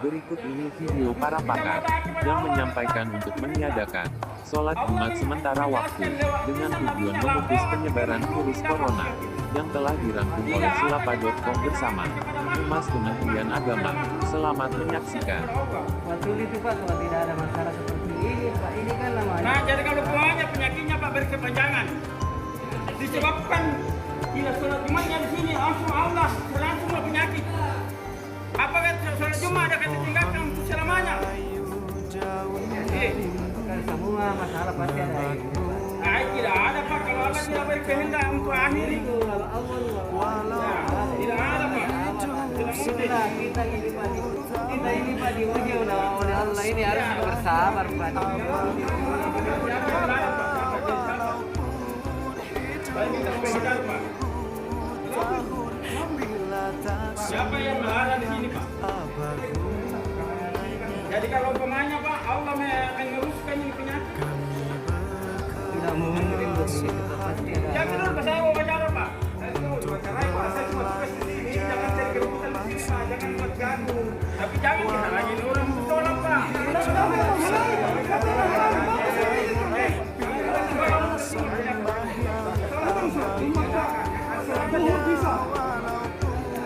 Berikut ini video para pakar yang menyampaikan untuk meniadakan sholat Jumat sementara waktu dengan tujuan memutus penyebaran virus corona yang telah dirangkum oleh sulapa.com bersama Humas Kementerian Agama. Selamat menyaksikan. Betul itu Pak, kalau tidak ada masalah seperti ini Pak, ini kan namanya. Nah, jadi kalau semuanya penyakitnya Pak berkepanjangan, disebabkan tidak sholat Jumatnya di sini, langsung Allah berlangsunglah penyakit. Apakah sholat Jumat ada kata tinggalkan untuk selamanya? Kan semua masalah pasti ada. Nah, tidak ada Pak, kalau Allah tidak berkehendak untuk akhiri. Kalau Allah Tidak ada Pak. sudah kita ini Pak diuji oleh Allah, ini harus bersabar Pak. Siapa yang melarang di sini Pak? Jadi kalau umpamanya Pak, Allah meneruskan ini penyakit. Tidak mungkin begitu pasti ada. Jangan dulu Pak, saya mau bicara Pak. Saya mau wawancarai Pak, saya cuma tugas di sini. Jangan cari kerubutan di sini Pak, jangan buat ganggu. Tapi jangan dihalangi orang bertolak Pak.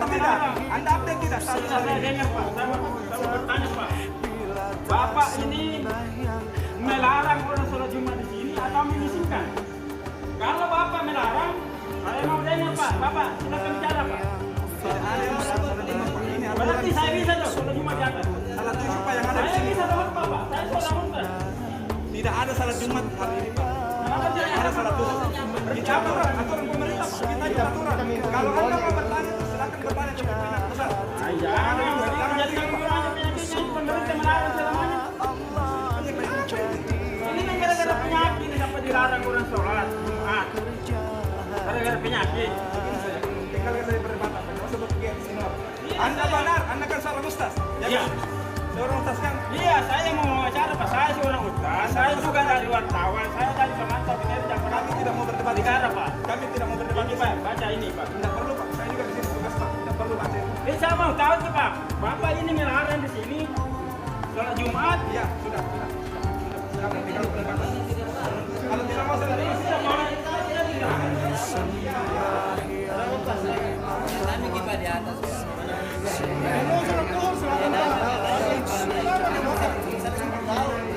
Tidak, Anda update tidak? Saya dengar Pak, saya bertanya Pak. Bapak ini melarang orang sholat Jumat di sini atau mengizinkan? Kalau Bapak melarang, saya mau tanya Pak, Bapak silakan bicara Pak. Berarti saya bisa dong sholat Jumat di atas. Salah tujuh Pak yang ada di Saya sini. bisa dong Bapak, saya sholat Jumat. Tidak ada salat Jumat hari ini Pak. Kenapa tidak Ada salat Jumat. Itu aturan pemerintah Pak. Kita itu aturan. Kalau Anda mau bertanya, silakan bertanya ke pimpinan pusat. Jangan jadi kekurangan penyakitnya, pemerintah melarang selamanya. Ini kan gara-gara penyakit ini sampai dilarang orang sholat Jumat. Gara-gara penyakit. Tinggalkan dari perdebatan. Tidak usah berpikir di sini. Anda benar, Anda kan seorang ustaz. Iya. Seorang ustaz kan. Iya, saya mau wawancara Pak. Saya seorang ustaz. Saya juga dari wartawan. Saya dari pemantau kinerja. Kami tidak mau berdebat di Negara Pak. Kami tidak mau berdebat Ini di Pak, sini. baca ini Pak. Tidak perlu Pak. Saya juga di sini tugas Pak. Tidak perlu baca. Ini saya mau tahu tuh Pak. Bapak ini melarang di sini sholat Jumat. Iya, sudah. Silakan tinggal perdebatan. Kalau tidak mau saya Kami kita di atas.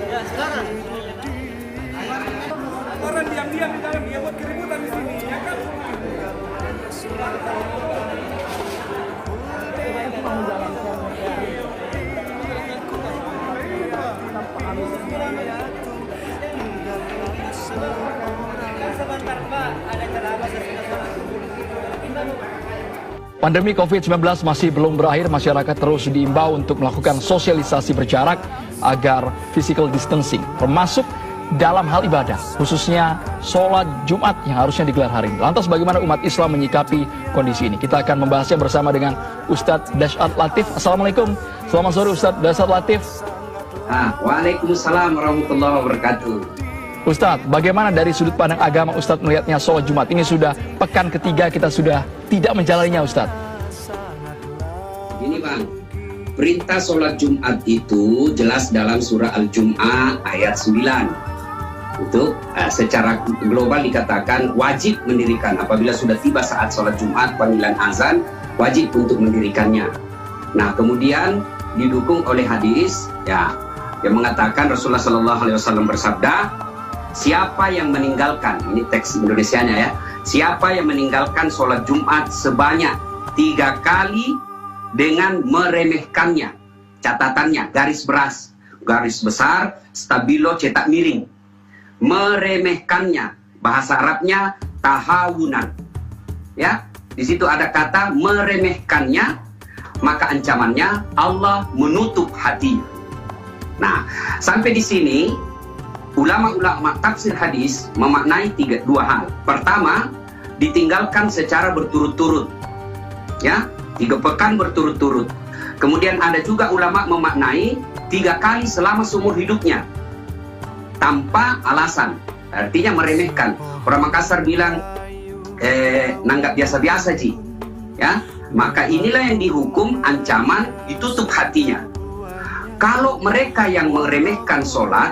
Ya sekarang. orang diam-diam di dalam dia buat keributan di sini, ya kan? Sebentar Pak, ada ceramah sesudah. Pandemi COVID-19 masih belum berakhir, masyarakat terus diimbau untuk melakukan sosialisasi berjarak agar physical distancing, termasuk dalam hal ibadah, khususnya sholat Jumat yang harusnya digelar hari ini. Lantas bagaimana umat Islam menyikapi kondisi ini? Kita akan membahasnya bersama dengan Ustadz Dasyat Latif. Assalamualaikum, selamat sore Ustadz Dasyat Latif. Waalaikumsalam warahmatullahi wabarakatuh. Ustadz, bagaimana dari sudut pandang agama Ustadz melihatnya sholat Jumat? Ini sudah pekan ketiga kita sudah tidak menjalaninya Ustadz. Ini Bang, perintah sholat Jumat itu jelas dalam surah Al-Jum'ah ayat 9. Itu secara global dikatakan wajib mendirikan. Apabila sudah tiba saat sholat Jumat, panggilan azan, wajib untuk mendirikannya. Nah, kemudian didukung oleh hadis ya yang mengatakan Rasulullah SAW bersabda, siapa yang meninggalkan, ini teks Indonesianya ya, siapa yang meninggalkan sholat Jumat sebanyak 3 kali dengan meremehkannya, catatannya garis besar, stabilo cetak miring, meremehkannya, bahasa Arabnya tahawunan, ya, di situ ada kata meremehkannya, maka ancamannya Allah menutup hatinya. Nah, sampai di sini ulama-ulama tafsir hadis memaknai dua hal. Pertama, ditinggalkan secara berturut-turut, ya, 3 pekan berturut-turut. Kemudian ada juga ulama memaknai 3 kali selama seumur hidupnya, tanpa alasan, artinya meremehkan. Orang Makassar bilang, nanggap biasa-biasa Ji, ya. Maka inilah yang dihukum ancaman ditutup hatinya. Kalau mereka yang meremehkan sholat,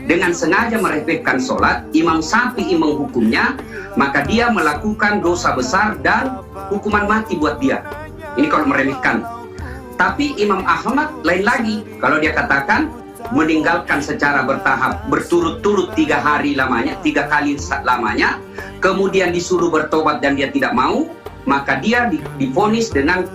dengan sengaja meremehkan sholat, Imam Syafi'i menghukumnya, maka dia melakukan dosa besar dan hukuman mati buat dia. Ini kalau meremehkan. Tapi Imam Ahmad lain lagi. Kalau dia katakan meninggalkan secara bertahap, berturut-turut 3 hari lamanya, 3 kali lamanya, kemudian disuruh bertobat dan dia tidak mau, maka dia divonis dengan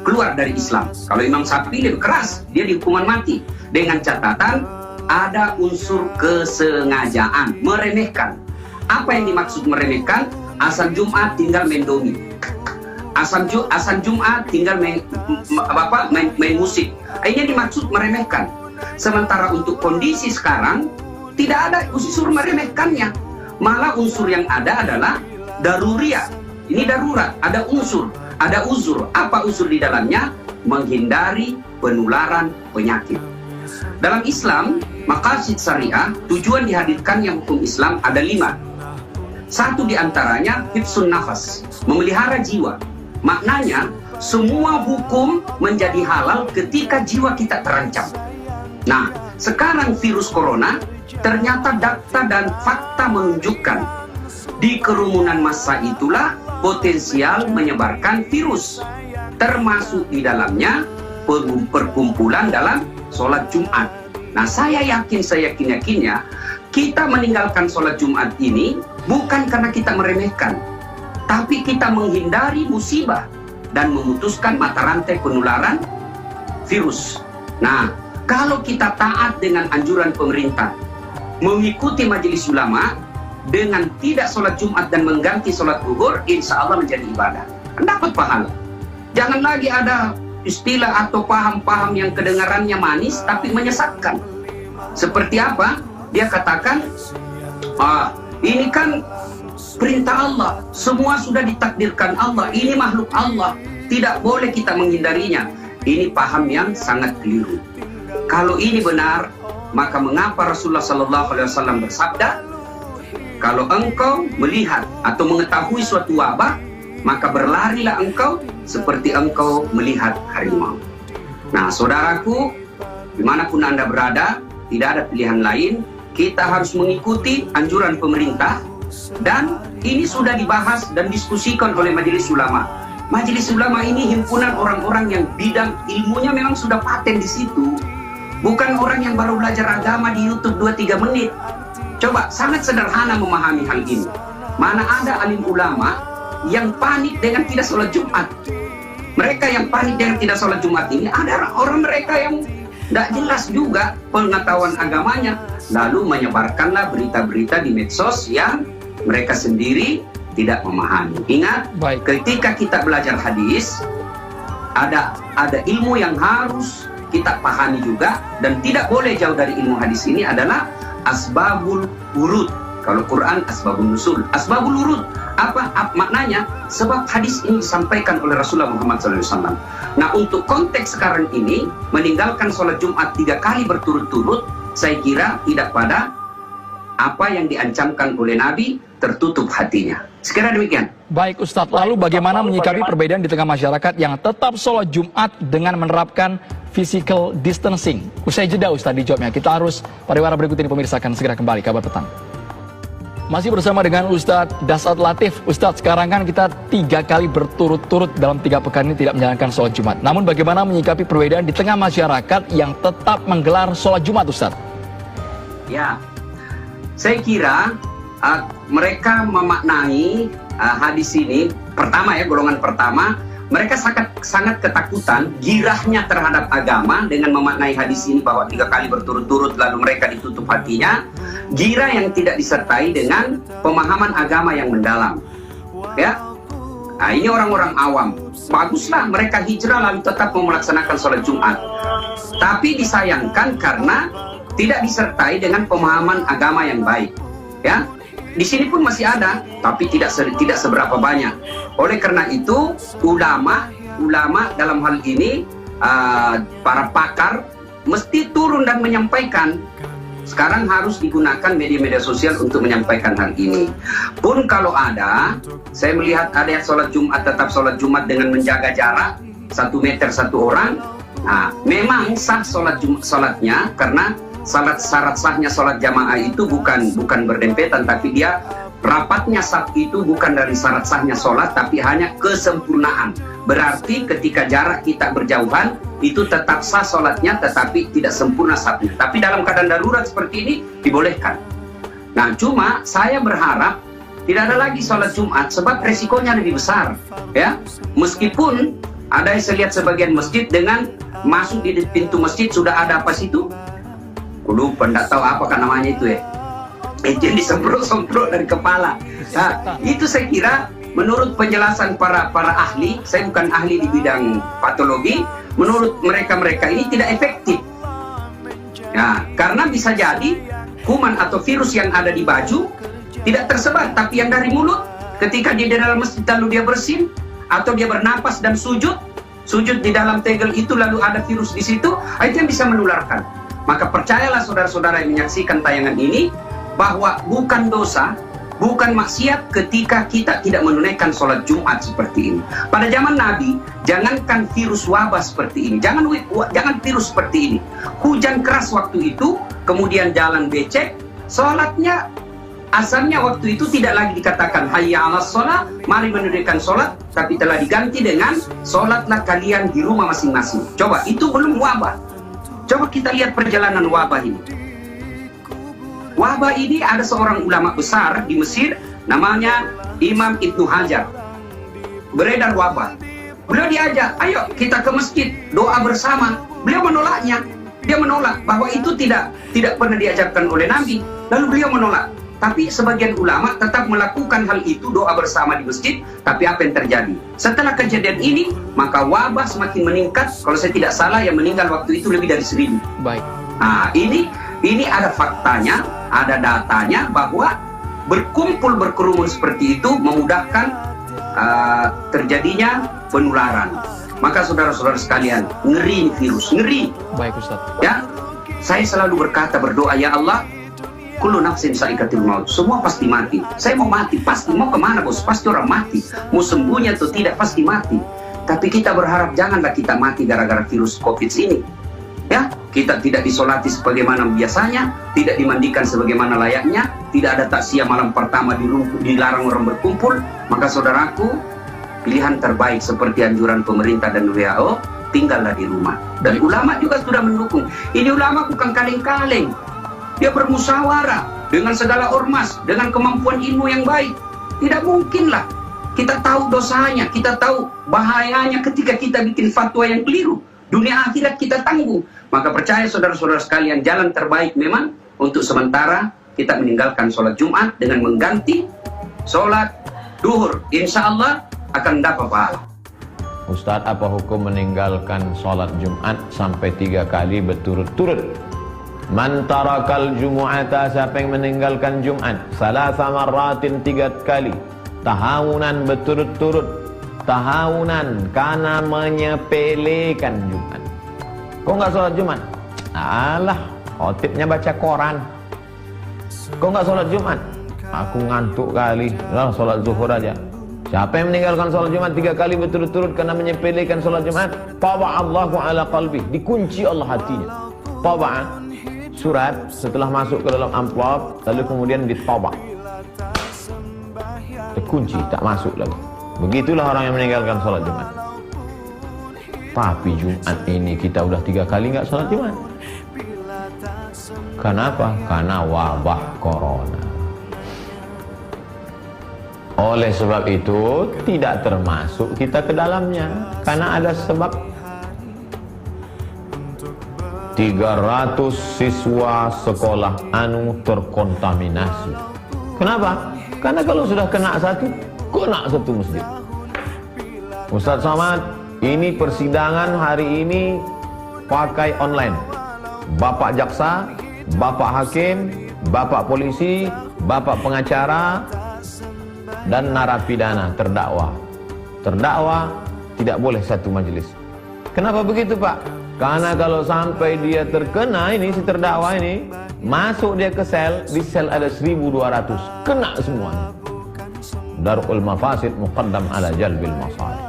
keluar dari Islam. Kalau Imam Syafi'i lebih keras, dia dihukuman mati dengan catatan ada unsur kesengajaan, meremehkan. Apa yang dimaksud meremehkan? Azan Jumat tinggal main domi, azan Jumat tinggal main musik. Ini dimaksud meremehkan. Sementara untuk kondisi sekarang tidak ada unsur meremehkannya, malah unsur yang ada adalah daruriyah. Ini darurat, ada unsur, ada uzur. Apa unsur di dalamnya? Menghindari penularan penyakit. Dalam Islam, maqasid syariah, tujuan dihadirkannya hukum Islam ada 5. Satu diantaranya hifsun nafas, memelihara jiwa. Maknanya, semua hukum menjadi halal ketika jiwa kita terancam. Nah, sekarang virus corona, ternyata data dan fakta menunjukkan di kerumunan massa itulah potensial menyebarkan virus, termasuk di dalamnya perkumpulan dalam sholat Jumat. Nah, saya yakinnya kita meninggalkan sholat Jumat ini bukan karena kita meremehkan, tapi kita menghindari musibah dan memutuskan mata rantai penularan virus. Nah, kalau kita taat dengan anjuran pemerintah, mengikuti majelis ulama, dengan tidak sholat Jumat dan mengganti sholat zuhur, insya Allah menjadi ibadah, dapat pahala. Jangan lagi ada istilah atau paham-paham yang kedengarannya manis tapi menyesatkan. Seperti apa? Dia katakan, ini kan perintah Allah, semua sudah ditakdirkan Allah, ini makhluk Allah, tidak boleh kita menghindarinya. Ini paham yang sangat keliru. Kalau ini benar, maka mengapa Rasulullah SAW bersabda, kalau engkau melihat atau mengetahui suatu wabah, maka berlarilah engkau seperti engkau melihat harimau. Nah, saudaraku, dimanapun Anda berada, tidak ada pilihan lain. Kita harus mengikuti anjuran pemerintah, dan ini sudah dibahas dan diskusikan oleh majelis ulama. Majelis ulama ini himpunan orang-orang yang bidang ilmunya memang sudah paten di situ. Bukan orang yang baru belajar agama di YouTube 2-3 menit. Coba, sangat sederhana memahami hal ini. Mana ada alim ulama yang panik dengan tidak sholat Jumat. Mereka yang panik dengan tidak sholat Jumat ini ada orang mereka yang tidak jelas juga pengetahuan agamanya, lalu menyebarkanlah berita-berita di medsos yang mereka sendiri tidak memahami. Ingat, ketika kita belajar hadis, ada ilmu yang harus kita pahami juga, dan tidak boleh jauh dari ilmu hadis ini adalah asbabul wurud. Kalau Quran asbabul nusul, asbabul wurud. Apa maknanya? Sebab hadis ini disampaikan oleh Rasulullah Muhammad SAW. Nah, untuk konteks sekarang ini, meninggalkan sholat Jumat 3 kali berturut-turut, saya kira tidak pada apa yang diancamkan oleh Nabi, tertutup hatinya. Sekira demikian. Baik Ustadz, lalu bagaimana menyikapi perbedaan di tengah masyarakat yang tetap sholat Jumat dengan menerapkan physical distancing? Usai jeda Ustadz dijawabnya. Kita harus pariwara berikut ini, pemirsa akan segera kembali. Kabar petang. Masih bersama dengan Ustadz Dasat Latif. Ustadz, sekarang kan kita 3 kali berturut-turut dalam 3 pekan ini tidak menjalankan sholat Jumat. Namun bagaimana menyikapi perbedaan di tengah masyarakat yang tetap menggelar sholat Jumat, Ustadz? Ya, saya kira mereka memaknai hadis ini, pertama ya, golongan pertama, mereka sangat ketakutan, girahnya terhadap agama dengan memaknai hadis ini bahwa 3 kali berturut-turut lalu mereka ditutup hatinya. Gira yang tidak disertai dengan pemahaman agama yang mendalam. Ya, nah, ini orang-orang awam. Baguslah mereka hijrah lalu tetap melaksanakan sholat Jumat. Tapi disayangkan karena tidak disertai dengan pemahaman agama yang baik. Ya, di sini pun masih ada, tapi tidak seberapa banyak. Oleh karena itu, ulama dalam hal ini, para pakar mesti turun dan menyampaikan. Sekarang harus digunakan media-media sosial untuk menyampaikan hal ini. Pun kalau ada, saya melihat ada yang sholat Jumat tetap sholat Jumat dengan menjaga jarak, 1 meter satu orang. Nah, memang sah sholatnya karena syarat sahnya sholat jamaah itu bukan berdempetan, tapi dia rapatnya saf itu bukan dari syarat sahnya sholat, tapi hanya kesempurnaan. Berarti ketika jarak kita berjauhan itu tetap sah sholatnya, tetapi tidak sempurna safnya. Tapi dalam keadaan darurat seperti ini dibolehkan. Nah, cuma saya berharap tidak ada lagi sholat Jumat sebab resikonya lebih besar, ya. Meskipun ada yang saya lihat sebagian masjid dengan masuk di pintu masjid sudah ada apa situ? Lupa, enggak tahu apa kan namanya itu ya. Itu yang disemprot-semprot dari kepala. Nah, itu saya kira menurut penjelasan para ahli, saya bukan ahli di bidang patologi, menurut mereka ini tidak efektif. Nah, karena bisa jadi kuman atau virus yang ada di baju tidak tersebar, tapi yang dari mulut ketika dia di dalam masjid lalu dia bersin atau dia bernapas dan sujud di dalam tegel itu lalu ada virus di situ, itu yang bisa menularkan. Maka percayalah saudara-saudara yang menyaksikan tayangan ini bahwa bukan dosa, bukan maksiat ketika kita tidak menunaikan sholat Jumat seperti ini. Pada zaman Nabi, jangankan virus wabah seperti ini, jangan virus seperti ini. Hujan keras waktu itu, kemudian jalan becek, sholatnya asalnya waktu itu tidak lagi dikatakan hayya 'alas shalah, mari menunaikan sholat, tapi telah diganti dengan sholatlah kalian di rumah masing-masing. Coba, itu belum wabah. Coba kita lihat perjalanan wabah ini. Wabah ini ada seorang ulama besar di Mesir, namanya Imam Ibnu Hajar. Beredar wabah. Beliau diajak, ayo kita ke masjid, doa bersama. Beliau menolaknya. Dia menolak bahwa itu tidak pernah diajarkan oleh Nabi. Lalu beliau menolak. Tapi sebagian ulama tetap melakukan hal itu, doa bersama di masjid. Tapi apa yang terjadi? Setelah kejadian ini, maka wabah semakin meningkat. Kalau saya tidak salah, yang meninggal waktu itu lebih dari 1000. Baik. Nah, ini ada faktanya, ada datanya bahwa berkerumun seperti itu memudahkan terjadinya penularan. Maka saudara-saudara sekalian, ngeri virus, ngeri. Baik, Ustaz. Ya, saya selalu berdoa, ya Allah, kullu nafsin sa'iqatul maut. Semua pasti mati. Saya mau mati, pasti. Mau kemana bos? Pasti orang mati. Mau sembunyi atau tidak, pasti mati. Tapi kita berharap janganlah kita mati gara-gara virus COVID ini. Ya, kita tidak disolati sebagaimana biasanya, tidak dimandikan sebagaimana layaknya, tidak ada takziah malam pertama dilarang orang berkumpul. Maka saudaraku, pilihan terbaik seperti anjuran pemerintah dan WHO, tinggallah di rumah. Dan ulama juga sudah mendukung. Ini ulama bukan kaleng-kaleng. Dia bermusyawarah dengan segala ormas, dengan kemampuan ilmu yang baik. Tidak mungkinlah kita tahu dosanya, kita tahu bahayanya ketika kita bikin fatwa yang keliru. Dunia akhirat kita tanggung. Maka percaya saudara-saudara sekalian, jalan terbaik memang untuk sementara kita meninggalkan sholat Jumat dengan mengganti sholat duhur. Insya Allah akan dapat pahala. Ustadz, apa hukum meninggalkan sholat Jumat sampai 3 kali berturut-turut? Man tarakal jumu'ata, siapa yang meninggalkan Jumat salasa marratin 3 kali tahawunan berturut-turut, tahawunan karena menyepelekan Jumat. Kok nggak sholat Jumat? Alah, khotibnya baca koran. Kok nggak sholat Jumat? Aku ngantuk kali, lah sholat zuhur aja. Siapa yang meninggalkan sholat Jumat 3 kali berturut-turut karena menyepelekan sholat Jumat, taba'allahu ala qalbi, dikunci Allah hatinya. Taba'a, surat setelah masuk ke dalam amplop lalu kemudian ditobak, terkunci, tak masuk lagi. Begitulah orang yang meninggalkan sholat Jumat. Tapi Jumat ini kita udah 3 kali nggak sholat Jumat. Kenapa? Karena wabah corona. Oleh sebab itu tidak termasuk kita ke dalamnya, karena ada sebab. 300 siswa sekolah anu terkontaminasi. Kenapa? Karena kalau sudah kena satu masjid. Ustaz Somad, ini persidangan hari ini pakai online. Bapak jaksa, bapak hakim, bapak polisi, bapak pengacara, dan narapidana terdakwa. Terdakwa tidak boleh satu majelis. Kenapa begitu, Pak? Karena kalau sampai dia terkena ini, si terdakwa ini masuk dia ke sel, di sel ada 1200, kena semuanya. Darul mafasid muqaddam ala jalbil masalih.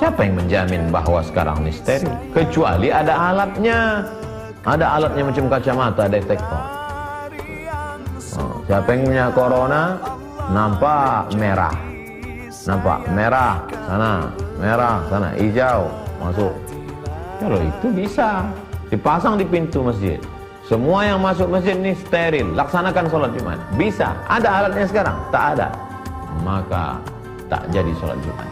Siapa yang menjamin bahwa sekarang ini steril? Kecuali ada alatnya. Ada alatnya macam kacamata detektor. Siapa yang punya corona nampak merah. Nampak merah sana, hijau masuk. Kalau itu bisa dipasang di pintu masjid. Semua yang masuk masjid ini steril, laksanakan sholat Jumat. Bisa, ada alatnya sekarang? Tak ada. Maka tak jadi sholat Jumat.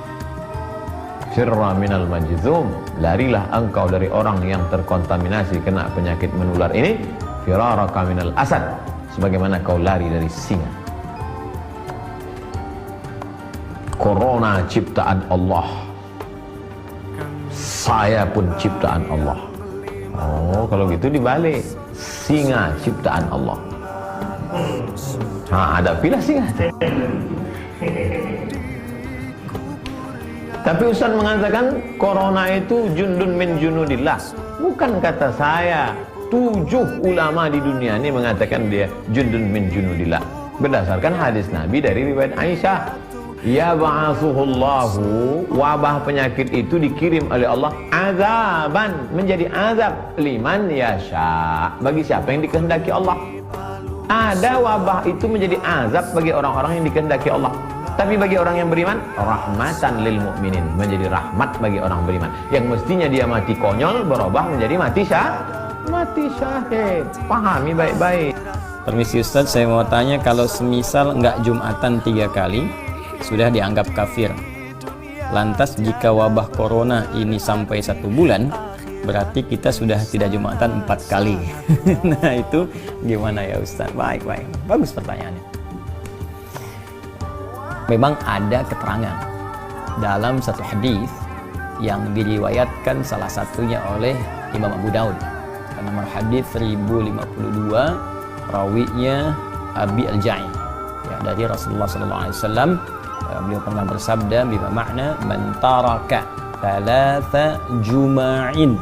Firra minal majzum, larilah engkau dari orang yang terkontaminasi kena penyakit menular ini. Firaraka minal asad, sebagaimana kau lari dari singa. Corona ciptaan Allah, saya pun ciptaan Allah. Oh, kalau gitu dibalik, singa ciptaan Allah. Hadapilah singa. Tapi Ustaz mengatakan corona itu jundun min junudillah. Bukan kata saya. 7 ulama di dunia ini mengatakan dia jundun min junudillah. Berdasarkan hadis Nabi dari riwayat Aisyah. Ya ba'athuhullahu, wabah penyakit itu dikirim oleh Allah azaban, menjadi azab liman yasha, bagi siapa yang dikehendaki Allah. Ada wabah itu menjadi azab bagi orang-orang yang dikehendaki Allah. Tapi bagi orang yang beriman, rahmatan lil mukminin, menjadi rahmat bagi orang beriman. Yang mestinya dia mati konyol berubah menjadi mati syahid. Pahami baik-baik. Permisi Ustadz, saya mau tanya, kalau semisal nggak Jumatan 3 kali sudah dianggap kafir. Lantas jika wabah corona ini sampai 1 bulan, berarti kita sudah tidak Jumatan 4 kali. Nah itu gimana ya Ustadz? Baik, bagus pertanyaannya. Memang ada keterangan dalam satu hadis yang diriwayatkan salah satunya oleh Imam Abu Daud. Nomor hadis 1052, rawinya Abi Al-Ja'i, ya, dari Rasulullah SAW. Beliau pernah bersabda, bima makna man taraka 3 juma'in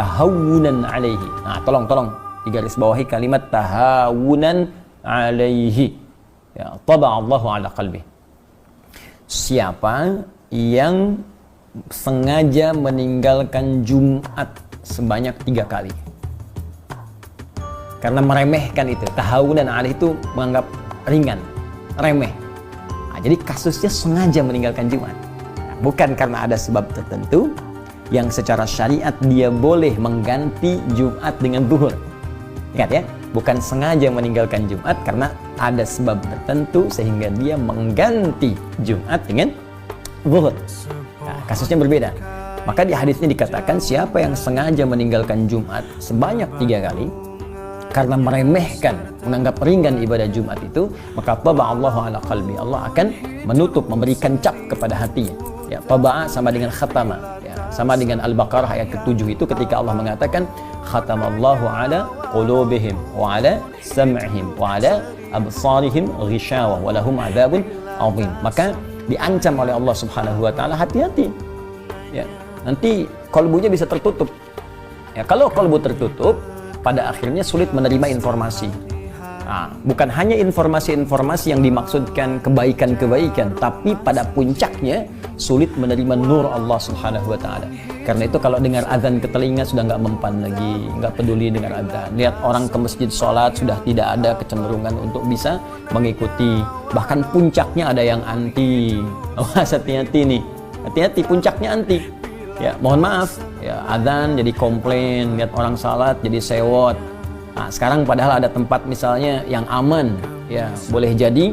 tahawunan alaihi. Nah, tolong digaris bawahi kalimat tahawunan alaihi. Ya, taba'allahu ala qalbi. Siapa yang sengaja meninggalkan Jumat sebanyak 3 kali karena meremehkan itu, tahawunan alaihi itu menganggap ringan, remeh. Jadi kasusnya sengaja meninggalkan Jumat, bukan karena ada sebab tertentu yang secara syariat dia boleh mengganti Jumat dengan zuhur. Ingat ya, bukan sengaja meninggalkan Jumat karena ada sebab tertentu sehingga dia mengganti Jumat dengan zuhur. Nah, kasusnya berbeda. Maka di hadisnya dikatakan siapa yang sengaja meninggalkan Jumat sebanyak 3 kali karena meremehkan, menganggap ringan ibadah Jumat itu, maka taba'allahu ala qalbi, Allah akan menutup, memberikan cap kepada hatinya. Ya, taba'a sama dengan khatama, ya, sama dengan Al-Baqarah ayat ke-7 itu ketika Allah mengatakan khatamallahu ala qulubihim wa ala sam'ihim wa ala absarihim ghishawa wa lahum adzabun adzim. Maka diancam oleh Allah Subhanahu wa taala, hati-hati. Ya, nanti kalbunya bisa tertutup. Ya, kalau kalbu tertutup, pada akhirnya sulit menerima informasi. Nah, bukan hanya informasi-informasi yang dimaksudkan kebaikan-kebaikan, tapi pada puncaknya sulit menerima nur Allah Subhanahu wa taala. Karena itu kalau dengar azan ke telinga sudah nggak mempan lagi, nggak peduli dengar azan. Lihat orang ke masjid sholat sudah tidak ada kecenderungan untuk bisa mengikuti. Bahkan puncaknya ada yang anti. Awas, hati-hati nih. Hati-hati, puncaknya anti. Ya, mohon maaf, ya, azan jadi komplain, lihat orang salat jadi sewot. Nah, sekarang padahal ada tempat misalnya yang aman, ya, boleh jadi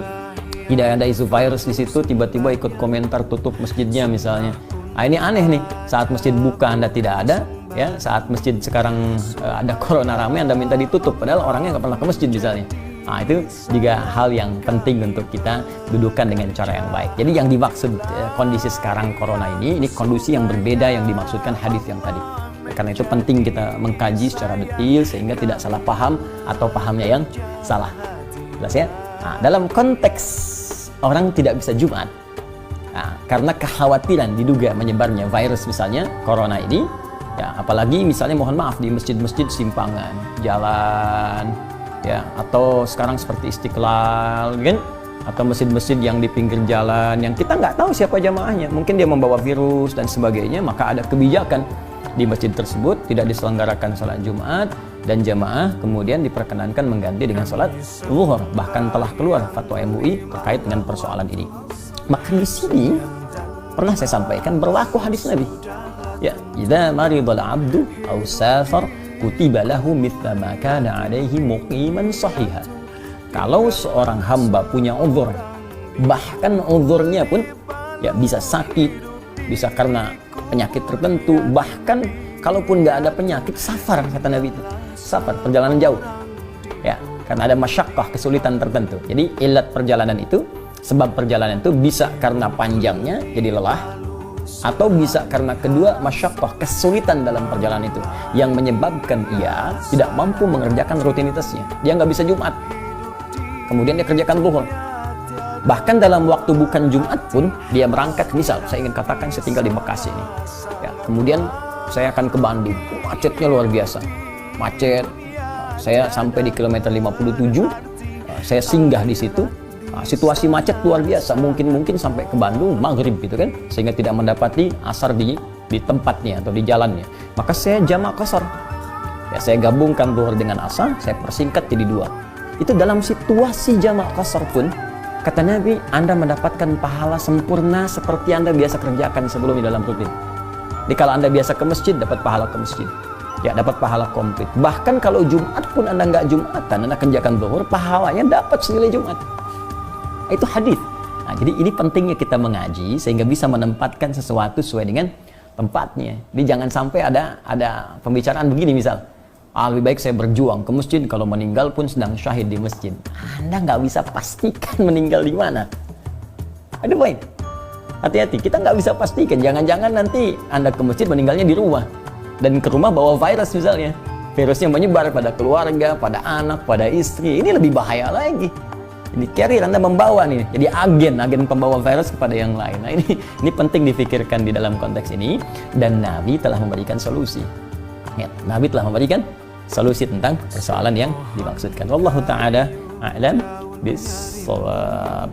tidak ada isu virus di situ, tiba-tiba ikut komentar tutup masjidnya misalnya. Nah, ini aneh nih, saat masjid buka Anda tidak ada, ya, saat masjid sekarang ada corona ramai Anda minta ditutup, padahal orangnya nggak pernah ke masjid misalnya. Nah, itu juga hal yang penting untuk kita dudukan dengan cara yang baik. Jadi yang dimaksud kondisi sekarang corona ini kondisi yang berbeda yang dimaksudkan hadis yang tadi. Karena itu penting kita mengkaji secara detail sehingga tidak salah paham atau pahamnya yang salah. Jelas ya? Nah, dalam konteks orang tidak bisa Jumat, nah, karena kekhawatiran diduga menyebarnya virus misalnya corona ini, ya, apalagi misalnya mohon maaf di masjid-masjid simpangan, jalan, ya, atau sekarang seperti Istiqlal, kan? atau masjid-masjid yang di pinggir jalan yang kita nggak tahu siapa jamaahnya, mungkin dia membawa virus dan sebagainya, maka ada kebijakan di masjid tersebut tidak diselenggarakan sholat Jumat dan jamaah kemudian diperkenankan mengganti dengan sholat zuhur. Bahkan telah keluar fatwa MUI terkait dengan persoalan ini. Maka di sini pernah saya sampaikan berlaku hadis Nabi. Ya, idza maridal abdu aw safar kutiba lahu mithla ma kana alaihi muqiman sahiha. Kalau seorang hamba punya uzur, bahkan uzurnya pun ya bisa sakit, bisa karena penyakit tertentu, bahkan kalaupun nggak ada penyakit, safar kata Nabi itu, safar, perjalanan jauh ya, karena ada masyakkah, kesulitan tertentu. Jadi ilat perjalanan itu, sebab perjalanan itu bisa karena panjangnya jadi lelah, atau bisa karena kedua masyakkah, kesulitan dalam perjalanan itu yang menyebabkan ia tidak mampu mengerjakan rutinitasnya. Dia nggak bisa Jumat, kemudian dia kerjakan zuhur. Bahkan dalam waktu bukan Jumat pun dia berangkat, misal saya ingin katakan saya tinggal di Bekasi ini ya, kemudian saya akan ke Bandung, macetnya luar biasa, macet, saya sampai di kilometer 57, saya singgah di situ, situasi macet luar biasa, mungkin sampai ke Bandung maghrib gitu kan, sehingga tidak mendapati asar di tempatnya atau di jalannya. Maka saya jamak qashar ya, saya gabungkan zuhur dengan asar, saya persingkat jadi 2. Itu dalam situasi jamak qashar pun kata Nabi, Anda mendapatkan pahala sempurna seperti Anda biasa kerjakan sebelumnya dalam rutin. Jadi kalau Anda biasa ke masjid, dapat pahala ke masjid. Ya, dapat pahala komplit. Bahkan kalau Jumat pun Anda nggak Jumatan, Anda kerjakan zuhur, pahalanya dapat senilai Jumat. Itu hadis. Nah, jadi ini pentingnya kita mengaji sehingga bisa menempatkan sesuatu sesuai dengan tempatnya. Jadi jangan sampai ada pembicaraan begini misal, lebih baik saya berjuang ke masjid, kalau meninggal pun sedang syahid di masjid. Anda nggak bisa pastikan meninggal di mana. Ada poin. Hati-hati, kita nggak bisa pastikan. Jangan-jangan nanti Anda ke masjid meninggalnya di rumah, dan ke rumah bawa virus misalnya. Virusnya menyebar pada keluarga, pada anak, pada istri. Ini lebih bahaya lagi. Ini carrier, Anda membawa nih, jadi agen pembawa virus kepada yang lain. Nah ini penting difikirkan di dalam konteks ini, dan Nabi telah memberikan solusi. Ya, Nabi telah memberikan solusi tentang persoalan yang dimaksudkan. Wallahu ta'ala a'lam bis-shawab.